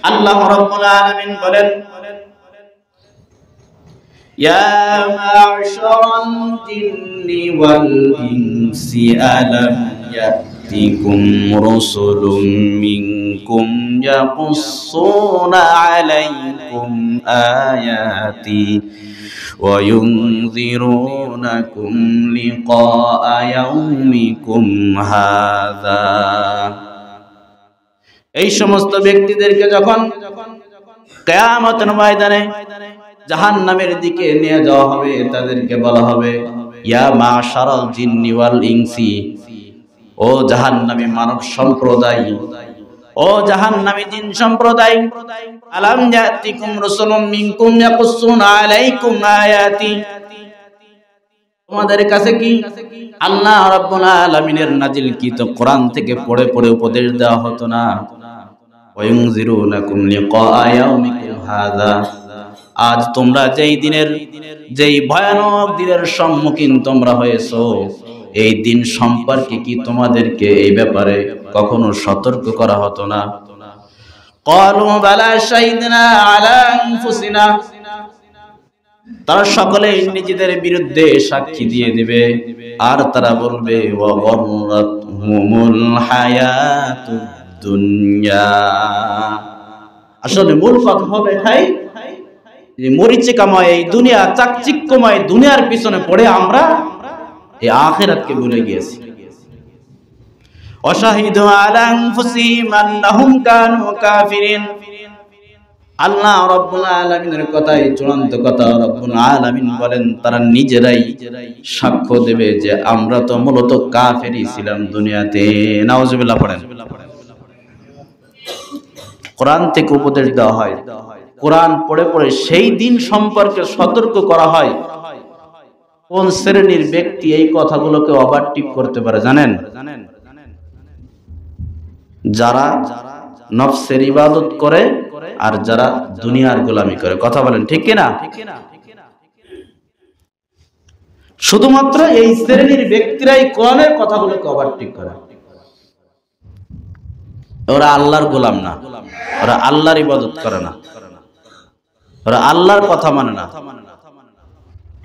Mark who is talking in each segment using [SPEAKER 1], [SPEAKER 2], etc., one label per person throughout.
[SPEAKER 1] আল্লাহ রাব্বুল আলামিন বলেন, ইয়া মা'শারাল জিন্নি ওয়াল ইনসি আলাম ইয়াতিকুম রাসূলুম মিনকুম ইয়াকুসসুনা আলাইকুম আয়াতি ওয়া ইউনযিরুনাকুম লিকাআ ইয়াউমিকুম হাযা। এই সমস্ত ব্যক্তিদেরকে যখন কিয়ামতের ময়দানে জাহান্নামের দিকে নিয়ে যাওয়া হবে, তাদেরকে বলা হবে, ইয়া মা'শারাল জিন্নি ওয়াল ইনসি, ও জাহান্নামী মানব সম্প্রদায়, ও জাহান্নামী জিন সম্প্রদায়, আলাম ইয়াতিকুম রাসূলুম মিনকুম ইয়াকুসসুনা আলাইকুম আয়াতি, তোমাদের কাছে কি আল্লাহ রাব্বুল আলামিনের নাজিলকৃত কোরআন থেকে পড়ে পড়ে উপদেশ দেওয়া হতো না? ওয়া ইউনযিরুনাকুম লিকাআ ইয়াউমিকুম হাযা, আজ তোমরা যেই ভয়ানক দিনের সম্মুখীন তোমরা হয়েছো, এই দিন সম্পর্কে কি তোমাদেরকে এই ব্যাপারে কখনো সতর্ক করা হতো না? ক্বালু বালা শাহিদনা আলা আনফুসিনা, তারা সকলেই নিজেদের বিরুদ্ধে সাক্ষী দিয়ে দিবে, আর তারা বলবে, ওয়া গররাতহুমুল হায়াতুদ দুনিয়া। আসলে মূল কথা হবে এটাই যে মরিচিকাময় এই দুনিয়া, চাকচিক্যময় দুনিয়ার পিছনে পড়ে আমরা এই আখিরাতকে ভুলে গিয়েছি। ওয়াশাহিদু আলা আনফুসিহিম আন্নাহুম কানু কাফিরিন, আল্লাহ রাব্বুল আলামিনের কথাই চূড়ান্ত কথা। রাব্বুল আলামিন বলেন, তারা নিজেরাই সাক্ষ্য দেবে যে আমরা তো মূলত কাফেরই ছিলাম দুনিয়াতে। নাউজুবিল্লাহ পড়েন। কোরআন থেকে উপদেশ দেওয়া হয়, কোরআন পড়ে পড়ে সেই দিন সম্পর্কে সতর্ক করা হয়। কোন শ্রেণীর ব্যক্তি এই কথাগুলোকে ওভারটেক করতে পারে জানেন? যারা নফসের ইবাদত করে আর যারা দুনিয়ার গোলামি করে। কথা বলেন ঠিক কিনা? শুধুমাত্র এই শ্রেণীর ব্যক্তিরাই কোরআনের কথাগুলোকে ওভারটেক করে। ওরা আল্লাহর গোলাম না, ওরা আল্লাহর ইবাদত করে না, ওরা আল্লাহর কথা মানে না,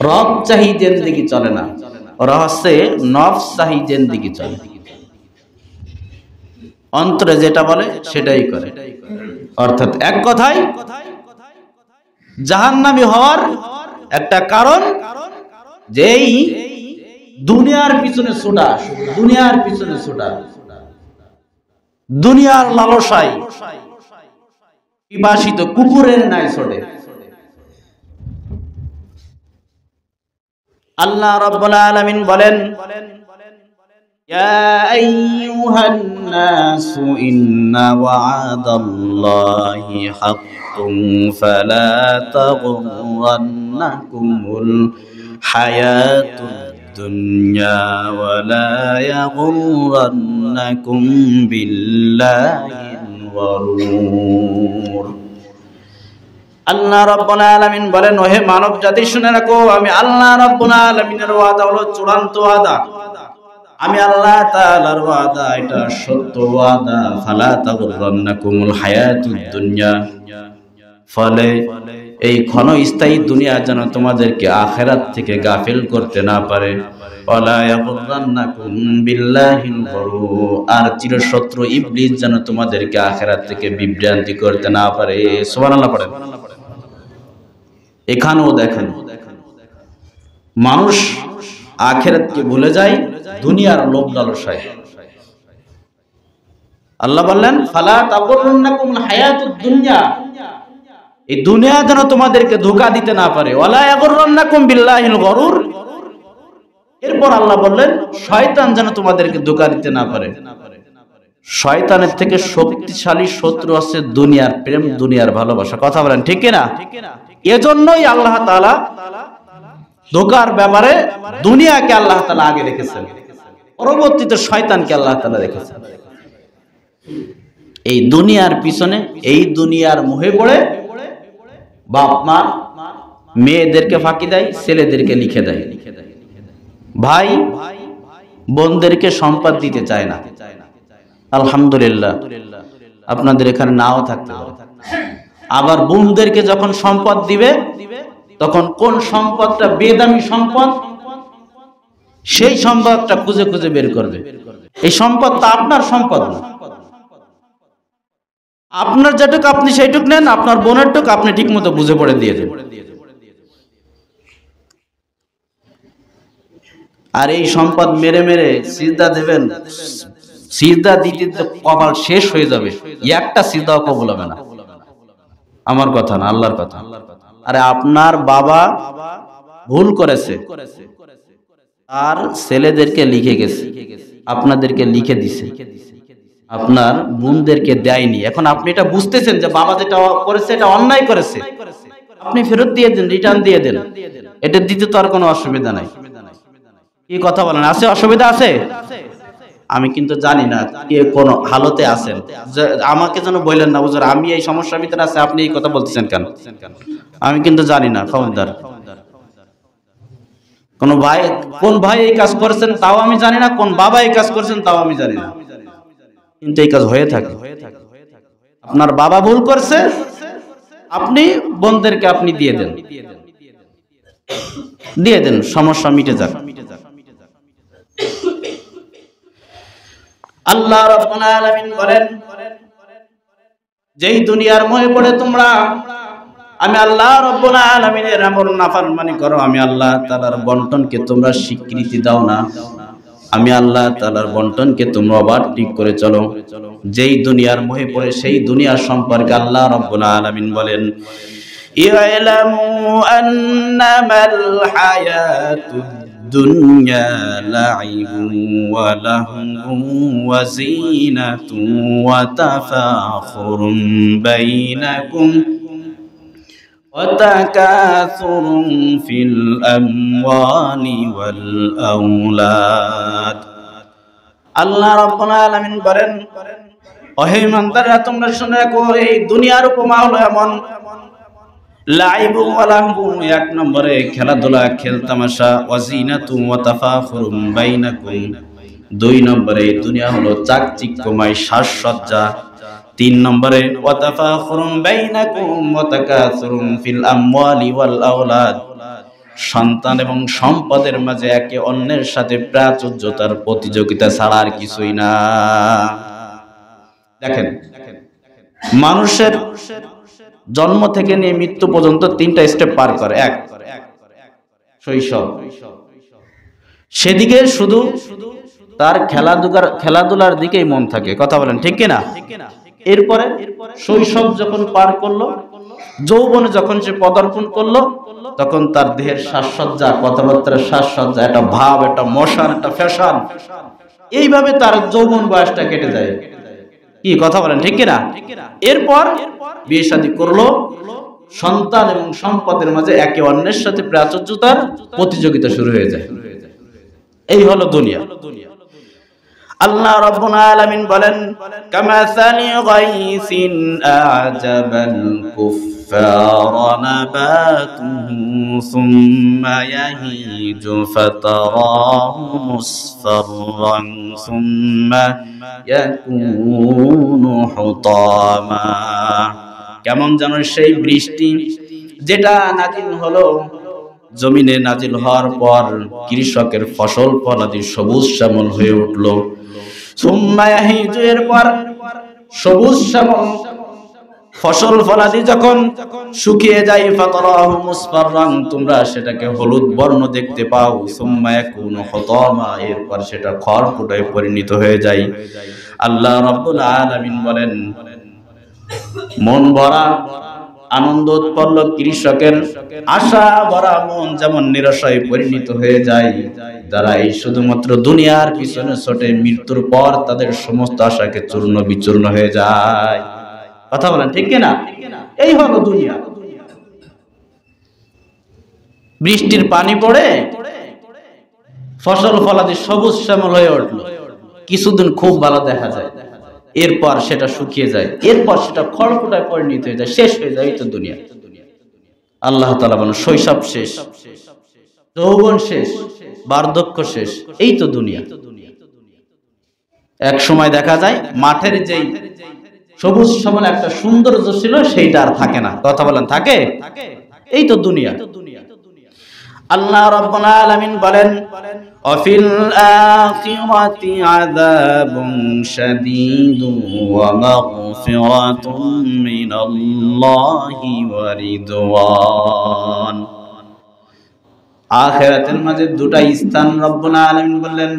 [SPEAKER 1] রব চাহি জিন্দেগি চলে না, ওরা হচ্ছে নফস চাহি জিন্দেগি চলে। অন্তরে যেটা বলে সেটাই করে। অর্থাৎ এক কথায় জাহান্নামী হওয়ার একটা কারণ যেই দুনিয়ার পিছনে ছোটা, দুনিয়ার পিছনে ছোটা, দুনিয়ার লালসায় পিপাসিত কুকুরের ন্যায় ছোটে। আল্লাহ রাব্বুল আলামিন বলেন, ইয়া আইয়ুহান নাসু ইন্না ওয়া'দাল্লাহি হাক্কুন ফালা তাগুররান্নাকুমুল হায়াতুদ দুনিয়া ওয়ালা ইয়াগুররান্নাকুম বিল্লাহিল গরুর। আল্লাহ রাব্বুল আলামিন বলেন, ওহে মানব জাতি শুনে রাখো, আমি আল্লাহ রাব্বুল আলামিনের ওয়াদা হলো চূড়ান্ত ওয়াদা। আমি আল্লাহ তাআলার ওয়াদা এটা সত্য ওয়াদা। ফালা তাগুররান্নাকুমুল হায়াতুদ দুনিয়া, ফলে এই ক্ষণস্থায়ী দুনিয়া যেন তোমাদেরকে আখিরাত থেকে গাফিল করতে না পারে। ওয়ালা ইয়াগুররান্নাকুম বিল্লাহিল গরুর, আর চিরশত্রু ইবলিস যেন তোমাদেরকে আখিরাত থেকে বিভ্রান্তি করতে না পারে। সুবহানাল্লাহ পড়েন। এখানেও দেখেন মানুষ আখিরাতকে ভুলে যায় দুনিয়ার লোভ লালসায়। আল্লাহ বললেন, ফালা তাগুররান্নাকুমুল হায়াতুদ দুনিয়া, এই দুনিয়া যেন তোমাদেরকে ধোঁকা দিতে না পারে। ওয়ালা ইয়াগুররান্নাকুম বিল্লাহিল গরুর, এরপর আল্লাহ বললেন শয়তান যেন তোমাদেরকে ধোঁকা দিতে না পারে। শয়তানের থেকে শক্তিশালী শত্রু আছে দুনিয়ার প্রেম, দুনিয়ার ভালোবাসা। কথা বলেন ঠিক কিনা? এজন্যই আল্লাহ তাআলা ধোঁকার ব্যাপারে দুনিয়াকে আল্লাহ তাআলা আগে রেখেছেন, পরবর্তীতে শয়তানকে আল্লাহ তাআলা রেখেছেন। এই দুনিয়ার পিছনে, এই দুনিয়ার মোহে পড়ে বাপ মা মেয়েদেরকে ফাঁকি দেয়, ছেলেদেরকে লিখে দেয়, ভাই বোনদেরকে সম্পদ দিতে চায় না। আলহামদুলিল্লাহ, আপনাদের এখানে নাও থাকতে পারে, আবার বোনদেরকে যখন সম্পদ দিবে তখন কোন সম্পদটা বেদামি সম্পদ সেই সম্পদটা খুঁজে খুঁজে বের করবে। এই সম্পদটা আপনার সম্পদ না, আপনার যেটুক আপনি সেইটুক নেন, আপনার বোনের টুক আপনি ঠিক মতো বুঝে পড়ে দিয়ে দেন। আর এই সম্পদ মেরে মেরে সিজদা দেবেন, সিজদা দিতে কপাল শেষ হয়ে যাবে, একটা সিজদাও কবুল হবে না। আমার কথা না, আল্লাহর কথা। আরে আপনার বাবা ভুল করেছে, আর ছেলেদেরকে লিখে গেছে, আপনাদেরকে লিখে দিছে, আপনার বোনদেরকে দেয়নি। এখন আপনি এটা বুঝতেছেন যে বাবা যেটা করেছে এটা অন্যায় করেছে, আপনি ফেরত দিয়ে দেন, রিটার্ন দিয়ে দেন, এটা দিতে তো আর কোনো অসুবিধা নাই। কি কথা বলেন, আছে অসুবিধা আছে? আমি কিন্তু জানি না কে কোন হালতে আছেন, আমাকে যেন বললেন না হুজুর আমি এই সমস্যার ভিতরে আছে, আপনি এই কথা বলতেছেন কেন, আমি কিন্তু জানি না। খবরদার, কোন ভাই, কোন ভাই এই কাজ করেছেন তাও আমি জানি না, কোন বাবা এই কাজ করেছেন তাও আমি জানি না, কিন্তু এই কাজ হয়ে থাকে। আপনার বাবা ভুল করছে, আপনি বোনদেরকে আপনি দিয়ে দেন, দিয়ে দেন, সমস্যা মিটে যাক। আল্লাহ রাব্বুল আলামিন বলেন, যেই দুনিয়ার মোহে পড়ে তোমরা আমি আল্লাহ রাব্বুল আলামিনের আমর নাফরমানি করো, আমি আল্লাহ তাআলার বন্টনকে তোমরা স্বীকৃতি দাও না, আমি আল্লাহ তাআলার বন্টনকে তোমরা আবার ঠিক করে চলো। যেই দুনিয়ার মোহে পড়ে সেই দুনিয়ার সম্পর্কে আল্লাহ রাব্বুল আলামিন বলেন, ইলামু আন্নামাল হায়াতুদ দুনিয়া লাইবুন ওয়া লাহবুন ওয়া যিনাতুন ওয়া তাফাখুরুন বাইনাকুম ওয়া তাকাসুরুন ফিল আমওয়ালি ওয়াল আওলাদ। আল্লাহ রাব্বুল আলামিন বলেন, ওহে ইমানদাররা তোমরা শুনে রাখো, এই দুনিয়ার উপমা হলো এমন, লাইবু ওয়া লাহবু এক নম্বরে খেলাধুলা খেলতামাশা, ওয়া যিনাতু ওয়া তাফাখুরুম বাইনাকুম দুই নম্বরে দুনিয়া হলো চাকচিক্যময় সাজসজ্জা, তিন নম্বরে ওয়া তাফাখুরুম বাইনাকুম ওয়া তাকাসুরুম ফিল আমওয়ালি ওয়াল আওলাদ সন্তান এবং সম্পদের মাঝে একে অন্যের সাথে প্রাচুর্যতার প্রতিযোগিতা ছাড়া আর কিছুই না। দেখেন, মানুষের জন্ম থেকে নিয়ে মৃত্যু পর্যন্ত তিনটা স্টেপ পার করে। এক, শৈশব, সেদিকে শুধু তার খেলাধুলার দিকেই মন থাকে, কথা বলেন ঠিক কিনা? এরপরে শৈশব যখন পার করলো, যৌবনে যখন সে পদার্পণ করলো, তখন তার দেহের সাজসজ্জা, কথাবার্তার সাজসজ্জা, একটা ভাব, একটা মশান, একটা ফ্যাশন, এইভাবে তার যৌবন বয়সটা কেটে যায়। কি কথা বলেন ঠিক কিনা? এরপর বিয়ে শাদী করলো, সন্তান এবং সম্পদের মাঝে একে অন্যের সাথে প্রাচুর্যতার প্রতিযোগিতা শুরু হয়ে যায়। এই হলো দুনিয়া। আল্লাহ রাব্বুল আলামিন বলেন, কামাসালি গাইসিন আজাবাল কুফফারা নাবাতুহু সুম্মা ইয়াহিজু ফাতারাহু মুসফাররান সুম্মা ইয়াকুনু হুতামা। কেমন যেন সেই বৃষ্টি যেটা নাজিল হলো, জমিনে নাজিল হওয়ার পর কৃষকের ফসল ফলাদি সবুজ শ্যামল হয়ে উঠলো, সুম্মা ইয়াহিজু এরপর সবুজ শ্যামল ফসল ফলাদি যখন শুকিয়ে যায়, ফাতারাহু মুসফাররান তোমরা সেটাকে হলুদ বর্ণ দেখতে পাও, সুম্মা ইয়াকুনু হুতামা এরপর সেটা খড়কুটায় পরিণত হয়ে যায়। আল্লাহ রাব্বুল আলামিন বলেন, মন ভরা আনন্দ উৎপন্ন কৃষকের আশা ভরা মন যেমন নিরাশায় পরিণত হয়ে যায়, যারা এই শুধুমাত্র দুনিয়ার পিছনে ছোটে, মৃত্যুর পর তাদের সমস্ত আশাকে চূর্ণ বিচূর্ণ হয়ে যায়। কথা বলেন ঠিক কিনা? এই হলো দুনিয়া। বৃষ্টির পানি পড়ে ফসল ফলাদি সবুজ শ্যামল হয়ে উঠলো, কিছুদিন খুব ভালো দেখা যায়, এরপর সেটা শুকিয়ে যায়, এরপর সেটা খড়কুটায় পরিণত হয়ে যায়, শেষ হয়ে যায়। এই তো দুনিয়া। আল্লাহ তাআলা বলেন, শৈশব শেষ, যৌবন শেষ, বার্ধক্য শেষ, এই তো দুনিয়া। এক সময় দেখা যায় মাঠের যেই সবুজ শ্যামল একটা সৌন্দর্য ছিল, সেইটা আর থাকে না। কথা বলেন, থাকে? এই তো দুনিয়া। আল্লাহ রাব্বুল আলামিন বলেন, অফিল আখিরাতি আযাবুন শাদীদুন ওয়া মাগফিরাতুম মিনাল্লাহি ওয়া রিদওয়ান। আখিরাতের মাঝে দুটা স্থান রব্বুল আলামিন বললেন,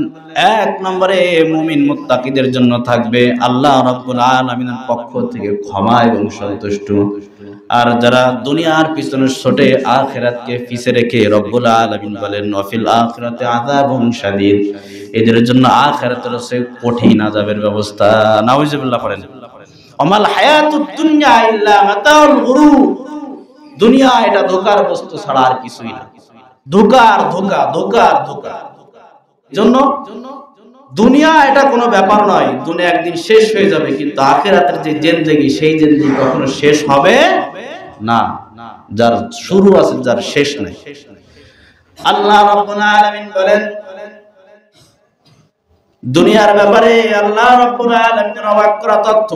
[SPEAKER 1] এক নম্বরে মুমিন মুত্তাকিদের জন্য থাকবে আল্লাহ রাব্বুল আলামিনের পক্ষ থেকে ক্ষমা এবং সন্তুষ্ট। আর যারা দুনিয়ার পিছনে ছুটে আখিরাতকে পিছে রেখে রব্বুল আলামিন বলেন, ওয়াফিল আখিরাতি আযাবুন শাদীদ, এদের জন্য আখিরাতের রসে কঠিন আযাবের ব্যবস্থা। নাউজুবিল্লাহ পড়েন। আমাল হায়াতুদ দুনিয়া ইল্লা মাতাউল গুরুর, দুনিয়া এটা ধোঁকার বস্তু ছাড়া আর কিছুই না। ধোঁকার ধোঁকা, ধোঁকার ধোঁকা। জন্য দুনিয়া এটা কোনো ব্যাপার নয়, দুনিয়া একদিন শেষ হয়ে যাবে, কিন্তু আখিরাতের যে জিন্দেগি, সেই জিন্দেগি কখনো শেষ হবে না। যার শুরু আছে, যার শেষ নাই। আল্লাহ রাব্বুল আলামিন বলেন দুনিয়ার ব্যাপারে, আল্লাহ রাব্বুল আলামিনের অবাক করা তথ্য,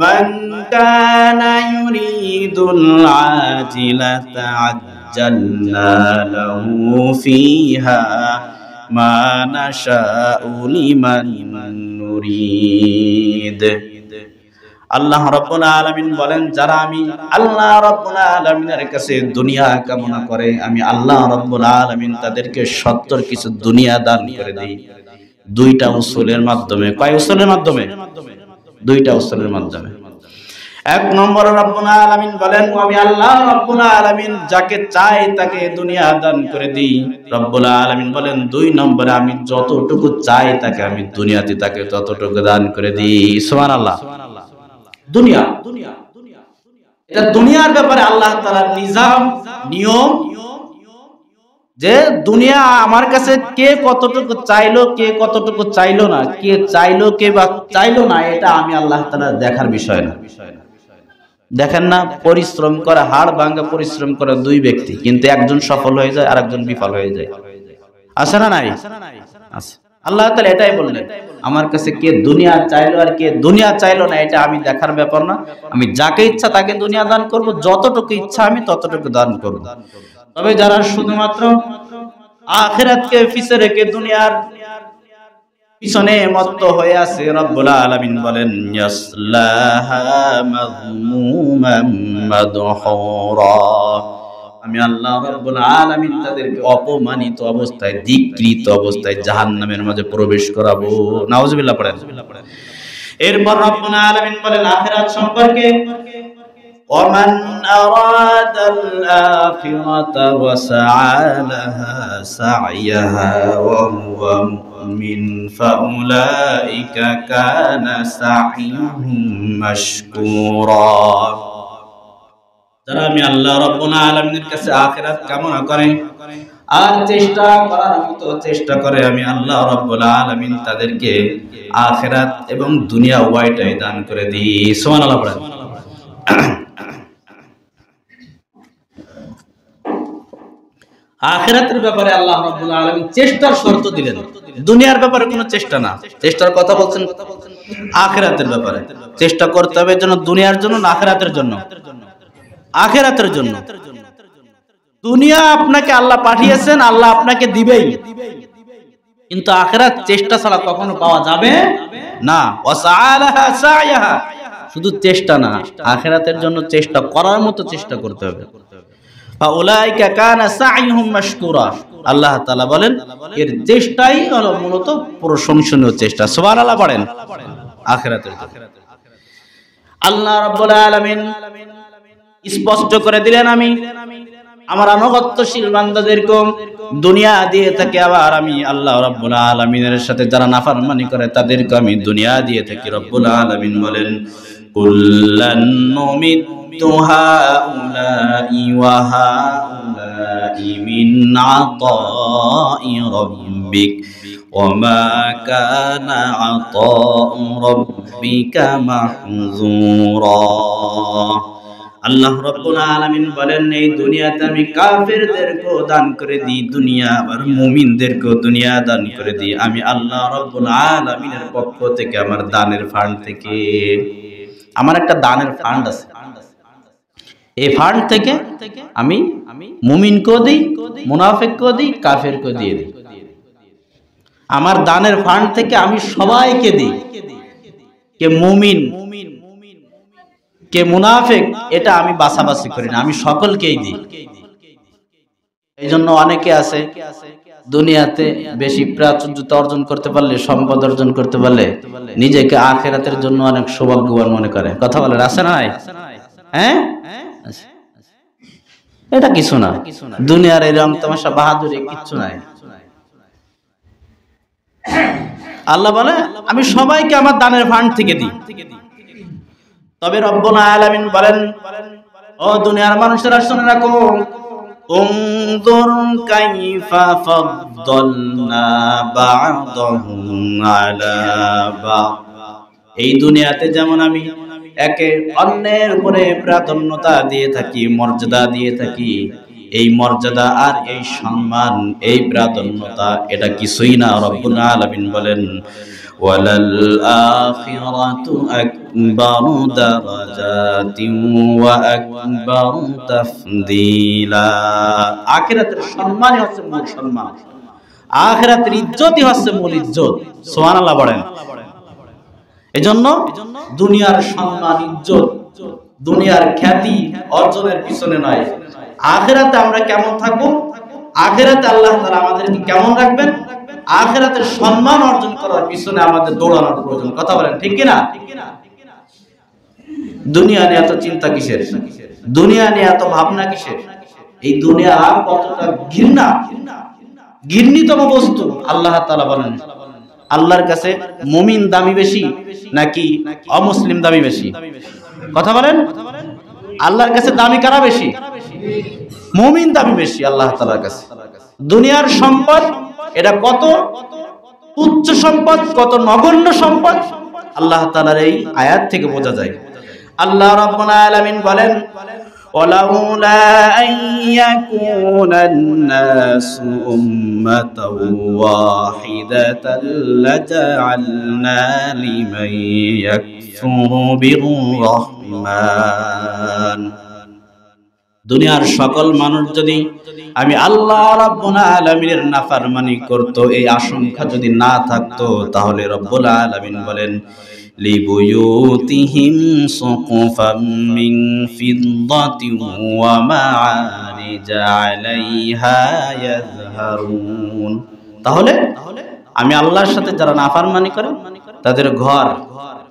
[SPEAKER 1] মান কানা ইউরিদুল আজিলাতা আজ্জালনা লাহু ফিহা মা নাশাউ লিমান নুরিদ। আল্লাহ রাব্বুল আলামিন বলেন, যারা আমি আল্লাহ রাব্বুল আলামিনের কাছে দুনিয়া কামনা করে, আমি আল্লাহ রাব্বুল আলামিন তাদেরকে সত্তর কিছু দুনিয়া দান করে দেই। দুইটা উসুলের মাধ্যমে। কয় উসুলের মাধ্যমে? দুইটা উসুলের মাধ্যমে। এক নম্বর রব্বুল আলামিন বলেন, আমি আল্লাহ রব্বুল আলামিন যাকে চাই তাকে দুনিয়া দান করে দিই। রব্বুল আলামিন বলেন, দুই নম্বরে আমি যতটুকু চাই তাকে আমি দুনিয়াতে তাকে ততটুকু দান করে দিই। সুবহানাল্লাহ। দুনিয়া, এটা দুনিয়ার ব্যাপারে আল্লাহ তাআলার নিজাম, নিয়ম, যে দুনিয়া আমার কাছে কে কতটুকু চাইলো, কে কতটুকু চাইলো না, কে চাইলো কে বা চাইলো না, এটা আমি আল্লাহ তাআলা দেখার বিষয় না। দেখেন না, পরিশ্রম করে, হাড় ভাঙা পরিশ্রম করে দুই ব্যক্তি, কিন্তু একজন সফল হয়ে যায় আর একজন বিফল হয়ে যায়। আছে না নাই? আছে। আল্লাহ তাআলা এটাই বললেন, আমার কাছে কে দুনিয়া চাইলো আর কে দুনিয়া চাইলো না, এটা আমি দেখার ব্যাপার না। আমি যাকে ইচ্ছা তাকে দুনিয়া দান করব, যতটুকু ইচ্ছা আমি ততটুকু দান করব। তবে যারা শুধুমাত্র আখিরাতকে পিছে রেখে দুনিয়ার পিছনে মত্ত হয়ে আছে, রব্বুল আলামিন বলেন, ইয়াসলাহা মাযমুমান মাদহুরা, আমি আল্লাহ রাব্বুল আলামিন তাদেরকে অপমানিত অবস্থায়, ধিক্কৃত অবস্থায় জাহান্নামের মাঝে প্রবেশ করাবো। নাউজুবিল্লাহ পড়েন। এরপর রব্বুল আলামিন বলেন আখিরাত সম্পর্কে, ومن أراد الآخرة وسعى لها سعيها وهو مؤمن فأولئك كان سعيهم مشكورا। যারা আমি আল্লাহ রাব্বুল আলামিনের কাছে আখিরাত কামনা করে আর চেষ্টা করার মতো চেষ্টা করে, আমি আল্লাহ রাব্বুল আলামিন তাদেরকে আখিরাত এবং দুনিয়া উভয়টাই দান করে দিই। সুবহানাল্লাহ পড়েন। আখিরাতের ব্যাপারে আল্লাহ রাব্বুল আলামিন চেষ্টার শর্ত দিলেন, দুনিয়ার ব্যাপারে কোনো চেষ্টা না। চেষ্টার কথা বলছেন আখিরাতের ব্যাপারে। চেষ্টা করতে হবে যেন দুনিয়ার জন্য না আখিরাতের জন্য? আখিরাতের জন্য। দুনিয়া আপনাকে আল্লাহ পাঠিয়েছেন, আল্লাহ আপনাকে দিবেই, কিন্তু আখিরাত চেষ্টা ছাড়া কখনো পাওয়া যাবে না। ওয়াসাআলাহা সাইয়াহা, শুধু চেষ্টা না, আখিরাতের জন্য চেষ্টা করার মতো চেষ্টা করতে হবে। ফাউলাইকা কানা সাইয়ুহুম মাশকুরা, আল্লাহ তাআলা বলেন এর চেষ্টাই হলো মূলত প্রশংসনীয় চেষ্টা। সুবহানাল্লাহ পড়েন। আখিরাতের আল্লাহ রাব্বুল আলামিন স্পষ্ট করে দিলেন, আমি আমার আনুগত্যশীল বান্দাদেরকে দুনিয়া দিয়ে থাকি, আবার আমি আল্লাহ রাব্বুল আলামিনের সাথে যারা নাফরমানি করে তাদেরকে আমি দুনিয়া দিয়ে থাকি। রব্বুল আলামিন বলেন, কুল্লান নুমিদ্দু হাউলাই ওয়া হাউলাই মিন আতাই রাব্বিক ওয়া মা কানা আতাউ রাব্বিকা মাহযুরা। আল্লাহ রাব্বুল আলামিন বলেন, এই দুনিয়াতে আমি কাফেরদেরকে দান করে দিই দুনিয়া, আর মুমিনদেরকে দুনিয়া দান করে দিই। আমি আল্লাহ রাব্বুল আলামিনের পক্ষ থেকে, আমার দানের ফান্ড থেকে। আমার একটা দানের ফান্ড আছে, এই ফান্ড থেকে আমি মুমিনকেও দিই, মুনাফিককেও দিই, কাফেরকেও দিয়ে দিই। আমার দানের ফান্ড থেকে আমি সবাইকে দিই, কে মুমিন কে মুনাফিক এটা আমি বাছাবাছি করি না, আমি সকলকেই দিই। এই জন্য অনেকে আছে দুনিয়াতে বেশি প্রাচুর্যতা অর্জন করতে পারলে, সম্পদ অর্জন করতে পারলে নিজেকে আখিরাতের জন্য অনেক সৌভাগ্যবান মনে করে। কথা বলেন, আছে না? হ্যাঁ, এটা কিছু না, দুনিয়ার এই রং তামাশা বাহাদুরি কিচ্ছু নাই। আল্লাহ বলে আমি সবাইকে আমার দানের ফান্ড থেকে দিই। তবে রব্বুল আলামিন বলেন, ও দুনিয়ার মানুষেরা শুনে রাখো, উনজুর কাইফা ফাদ্দালনা বা'দাহুম আলা বা'দ। এই দুনিয়াতে যেমন আমি একে অন্যের উপরে প্রাধান্যতা দিয়ে থাকি, মর্যাদা দিয়ে থাকি, এই মর্যাদা আর এই সম্মান, এই প্রাধান্যতা এটা কিছুই না। রব্বুল আলামিন বলেন, ওয়ালাল আখিরাতু আকবারু দারাজাতিন ওয়া আকবারু তাফদীলা। আখিরাতের সম্মানই হচ্ছে মূল সম্মান, আখিরাতের ইজ্জতই হচ্ছে মূল ইজ্জত। সুবহানাল্লাহ বলেন। এজন্য দুনিয়ার সম্মান, ইজ্জত, দুনিয়ার খ্যাতি অর্জনের পিছনে নয়, আখিরাতে আমরা কেমন থাকবো, আখিরাতে আল্লাহ তাআলা আমাদেরকে কেমন রাখবেন, আখিরাতের সম্মান অর্জন করার পিছনে আমাদের দৌড়ানোর প্রয়োজন। কথা বলেন, ঠিক কি না? দুনিয়া নিয়ে এত চিন্তা কিসের, দুনিয়া নিয়ে এত ভাবনা কিসের? এই দুনিয়া কতটা ঘৃণিতম বস্তু। আল্লাহ তাআলা বলেন, আল্লাহর কাছে মুমিন দামি বেশি নাকি অমুসলিম দামি বেশি? কথা বলেন, আল্লাহর কাছে দামি কারা বেশি? মুমিন দামি বেশি আল্লাহ তাআলার কাছে। দুনিয়ার সম্পদ এটা কত উচ্চ সম্পদ, কত নগণ্য সম্পদ, আল্লাহ তাআলার এই আয়াত থেকে বোঝা যায়। আল্লাহ রাব্বুল আলামিন বলেন, ওয়ালাউলা আইয়াকুনান নাসু উম্মাতাও ওয়াহিদাতাল লাজআলনা লিমান ইয়াকফুরু বির-রাহমান। দুনিয়ার সকল মানুষ যদি আমি আল্লাহ রাব্বুল আলামিনের নাফরমানি করত, এই আশঙ্কা যদি না থাকতো, তাহলে রব্বুল আলামিন বলেন, লিবুয়ুতিহিম সুকুফাম মিন ফিদ্দাতিন ওয়া মাআরিজা আলাইহা ইয়াযহারুন। তাহলে আমি আল্লাহর সাথে যারা নাফরমানি করে তাদের ঘর,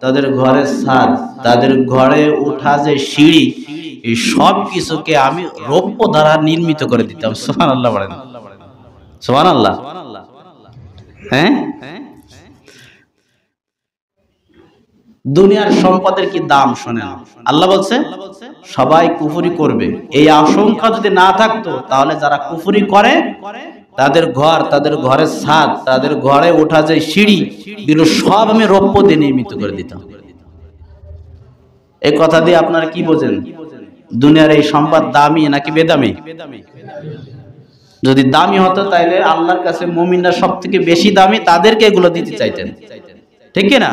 [SPEAKER 1] তাদের ঘরের ছাদ, তাদের ঘরে ওঠা যে সিঁড়ি, এই সব কিছুকে আমি রৌপ্য দ্বারা নির্মিত করে দিতাম। সুবহানাল্লাহ বলেন, সুবহানাল্লাহ। হ্যাঁ, দুনিয়ার সম্পদের কি দাম শোনেন। আল্লাহ বলছে সবাই কুফরি করবে, এই আশঙ্কা যদি না থাকতো, তাহলে যারা কুফরি করে তাদের ঘর, তাদের ঘরের ছাদ, তাদের ঘরে ওঠা যে সিঁড়ি, এগুলো সব আমি রৌপ্য দিয়ে নির্মিত করে দিতাম। এই কথা দিয়ে আপনারা কি বোঝেন? দুনিয়ার এই সম্পদ দামি নাকি বেদামি? যদি দামি হতো তাহলে আল্লাহর কাছে মুমিনরা সবথেকে বেশি দামি, তাদেরকে এগুলো দিতে চাইতেন, ঠিক কি না?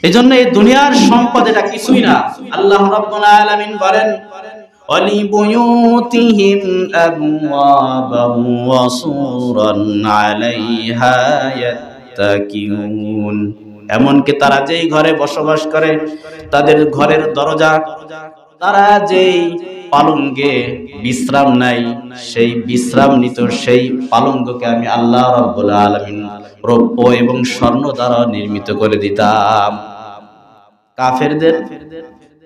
[SPEAKER 1] এজন্য এই দুনিয়ার সম্পদ এটা কিছুই না। আল্লাহ রাব্বুল আলামিন বলেন, ওয়ালিবুয়ুতিহিম আবওয়াবান ওয়া সুরান আলাইহা ইয়াত্তাকিউন। এমনকি তারা যেই ঘরে বসবাস করে, তাদের ঘরের দরজা, তারা যেই পালঙ্গে বিশ্রাম নেয়, সেই বিশ্রাম নিত সেই পালঙ্গকে আমি আল্লাহ রাব্বুল আলামিন রৌপ্য এবং স্বর্ণ দ্বারা নির্মিত করে দিতাম। কাফেরদের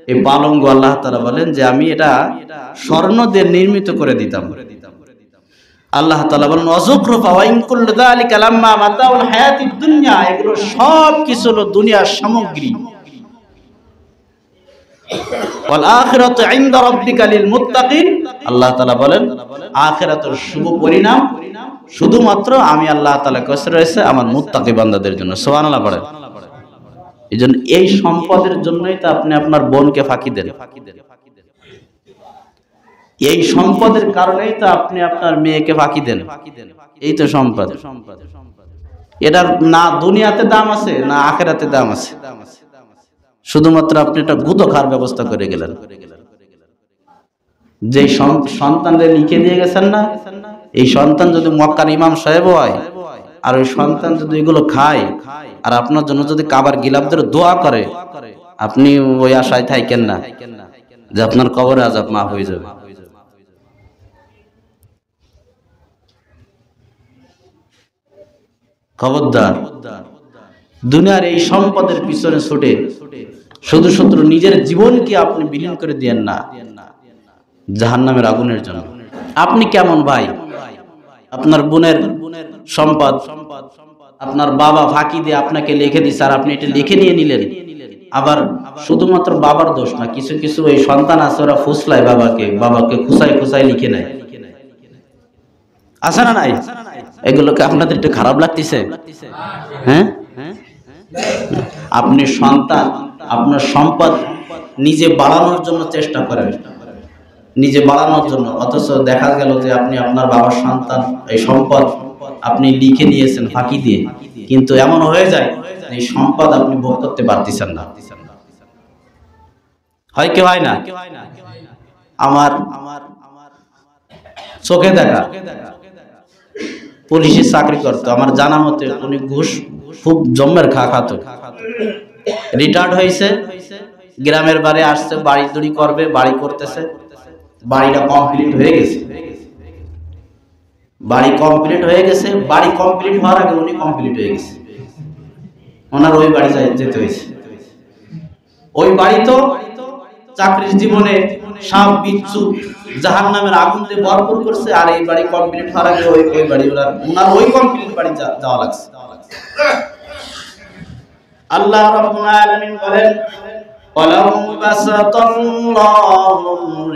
[SPEAKER 1] এই পালঙ্গ আল্লাহ তাআলা বলেন যে আমি এটা স্বর্ণ দিয়ে নির্মিত করে দিতাম। আল্লাহ তাআলা বলেন, ওয়াযুকরুফা ওয়া ইন কুল্লু যালিকা লাম্মা মাতাউল হায়াতিদ দুনিয়া। এগুলো সব কিছু হলো দুনিয়ার সামগ্রী। ওয়াল আখিরাতু ইনদা রাব্বিকা লিল মুত্তাকিন। আল্লাহ তাআলা বলেন আখিরাতের শুভ পরিণাম শুধুমাত্র আমি আল্লাহ তাআলার কাছে রয়েছে আমার মুত্তাকি বান্দাদের জন্য। সুবহানাল্লাহ পড়েন। এইজন্য এই সম্পদের জন্যই তো আপনি আপনার বোনকে ফাঁকি দেন, এই সম্পদের কারণেই তো আপনি আপনার মেয়েকে ফাঁকি দেন। এই তো সম্পদ। এটার না দুনিয়াতে দাম আছে না আখিরাতে দাম আছে। শুধুমাত্র আপনি একটা গুঁতো খাওয়ার ব্যবস্থা করে গেলেন। যে সন্তানদের লিখে দিয়ে গেছেন না, এই সন্তান যদি মক্কার ইমাম সাহেব হয়, আর ওই সন্তান যদি এগুলো খায়, আর আপনার জন্য যদি কাবার গিলাফদের দোয়া করে, আপনি ওই আশায় থাকেন না যে আপনার কবরে আযাব মাফ হয়ে যাবে। খবরদার, দুনিয়ার এই সম্পদের পিছনে ছুটে শুধু শুধু নিজের জীবনকে আপনি বিলীন করে দিয়েন না জাহান্নামের আগুনের জন্য। আপনি কেমন ভাই? আপনার বোনের সম্পদ আপনার বাবা ফাঁকি দিয়ে আপনাকে লিখে দিচ্ছে, আর আপনি এটা লিখে নিয়ে নিলেন। আবার শুধুমাত্র বাবার দোষ না, কিছু কিছু এই সন্তান আছে ওরা ফুসলায় বাবাকে খুসাই খুসাই লিখে নেয়, আছে না নাই? এগুলোকে আপনাদের একটু খারাপ লাগতেছে? হ্যাঁ, আপনি সন্তান, আপনার সম্পদ নিজে বাড়ানোর জন্য চেষ্টা করেন, নিজে বাড়ানোর জন্য, অথচ দেখা গেল যে আপনি আপনার বাবার সন্তান, এই সম্পদ আপনি লিখে নিয়েছেন ফাঁকি দিয়ে, কিন্তু এমন হয়ে যায় এই সম্পদ আপনি ভোগ করতে পারতেছেন না। হয় কি হয় না? আমার চোখে দেখা পুলিশের চাকরি করতো, আমার জানা মতে উনি ঘুষ খুব জম্মের খাতো, রিটায়ার্ড হয়েছে, গ্রামের বাড়ি আসছে, বাড়ি তৈরি করবে, বাড়ি করতেছে, বাড়িটা কমপ্লিট হয়ে গেছে, বাড়ি কমপ্লিট হওয়ার আগে উনি কমপ্লিট হয়ে গেছে, ওনার ওই বাড়ি যেতে হয়েছে। ওই বাড়ি তো চাকরির জীবনে সাপ বিচ্ছু জাহান্নামের আগুন দিয়ে ভরপুর করছে, আর এই বাড়ি কমপ্লিট হওয়ার আগে ওই বাড়ি ওনার ওই কমপ্লিট বাড়ি যাওয়া লাগছে। আল্লাহ রাব্বুল আলামিন বলেন, ওয়ালাউ বাসাতাল্লাহু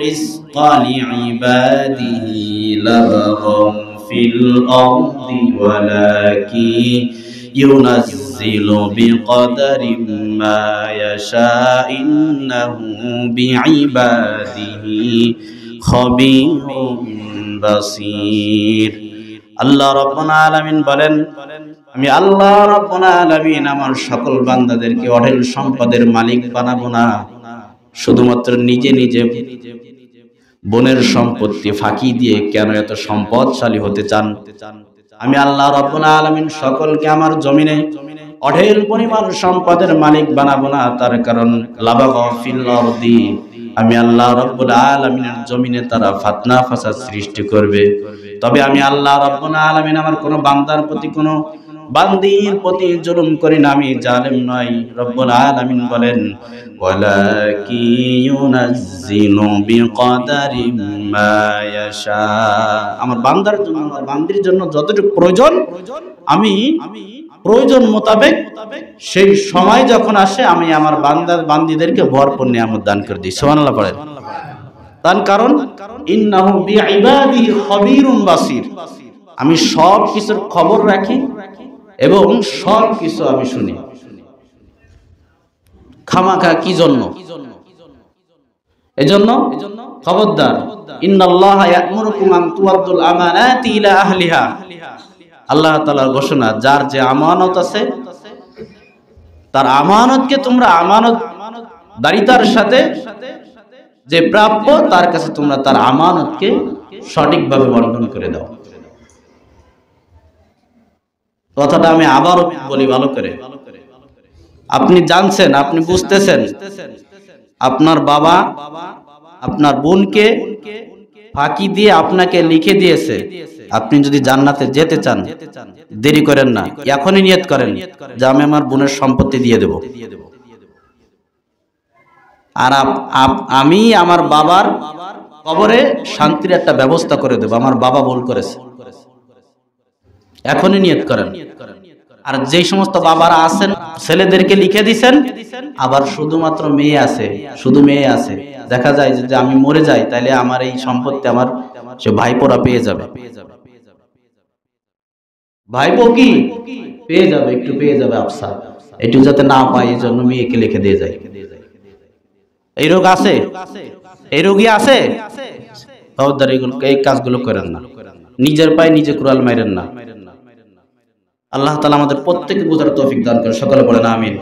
[SPEAKER 1] রিজকা লিইবাদিহি লাবাগাউ ফিল আরদি ওয়ালাকিন ইউনাজ্জিলু বিকদারিন মা ইয়াশা ইন্নাহু বিইবাদিহি খবীরুম বাসীর। আল্লাহ রাব্বুল আলামিন বলেন, আমি আল্লাহ রাব্বুল আলামিন আমার সকল বান্দাদেরকে অঢেল সম্পদের মালিক বানাবো না, শুধুমাত্র নিজে নিজে বোনের সম্পত্তি ফাঁকি দিয়ে কেন এত সম্পদশালী হতে চান? আমি আল্লাহ রাব্বুল আলামিন সকলকে আমার জমিনে অঢেল পরিমাণ সম্পদের মালিক বানাবো না, তার কারণ লাবাগাউ ফিল আরদি, আমি আল্লাহ রাব্বুল আলামিনের জমিনে তারা ফিতনা ফাসাদ সৃষ্টি করবে। তবে আমি আল্লাহ রাব্বুল আলামিন আমার কোন বান্দার প্রতি, কোন বান্দির প্রতি জুলুম করি না, আমি জালেম নই। রব্বুল আলামিন বলেন, ওয়ালাকি ইউনাজ্জিলু বিকদারিন মা ইয়াশা, আমার বান্দার জন্য, আমার বান্দির জন্য যতটুকু প্রয়োজন আমি প্রয়োজন মোতাবেক সেই সময় যখন আসে আমি আমার বান্দিদেরকে ভরপুর নিয়ামত দান করে দিই। সুবহানাল্লাহ পড়েন। তার কারণ ইন্নাহু বিইবাদিহি খবীরুম বাসীর, আমি সব কিছুর খবর রাখি এবং সব কিছু আমি শুনি। খামাখা কি জন্য? এজন্য খবরদার, ইন্নাল্লাহা ইয়া'মুরুকুম আন তুআদ্দুল আমানাতি ইলা আহলিহা, আল্লাহ তাআলার ঘোষণা, যার যে আমানত আছে তার আমানতকে তোমরা আমানতদারিতার সাথে যে প্রাপ্য তার কাছে তোমরা তার আমানতকে সঠিকভাবে বন্টন করে দাও। কথাটা আমি আবারও বলি ভালো করে, আপনি জানছেন, আপনি বুঝতেছেন, আপনার বাবা আপনার বোনকে ফাঁকি দিয়ে আপনাকে লিখে দিয়েছে। আপনি যদি জান্নাতে যেতে চান দেরি করেন না, এখনই নিয়ত করেন যে আমি আমার বোনের সম্পত্তি দিয়ে দেব, আর আমি আমার বাবার কবরে শান্তির একটা ব্যবস্থা করে দেব, আমার বাবা ভুল করেছে, এখনই নিয়ত করেন। আর যেই সমস্ত বাবারা আছেন ছেলেদেরকে লিখে দিছেন, আবার শুধুমাত্র মেয়ে আছে, শুধু মেয়ে আছে, দেখা যায় যে আমি মরে যাই তাহলে আমার এই সম্পত্তি আমার সে ভাইপোরা পেয়ে যাবে, ভাইপো কি পেয়ে যাবে, একটু পেয়ে যাবে আফসা, একটু যাতে না পায় এই জন্য মেয়েকে লিখে দিয়ে যায়। এই রোগ আছে, এই রোগী আছে, এই কাজগুলো করেন না, নিজের পায়ে নিজে কুড়াল মাইরেন না। আল্লাহ তাআলা আমাদের প্রত্যেককে বোঝার তৌফিক দান করেন, সকলে বলেন আমিন।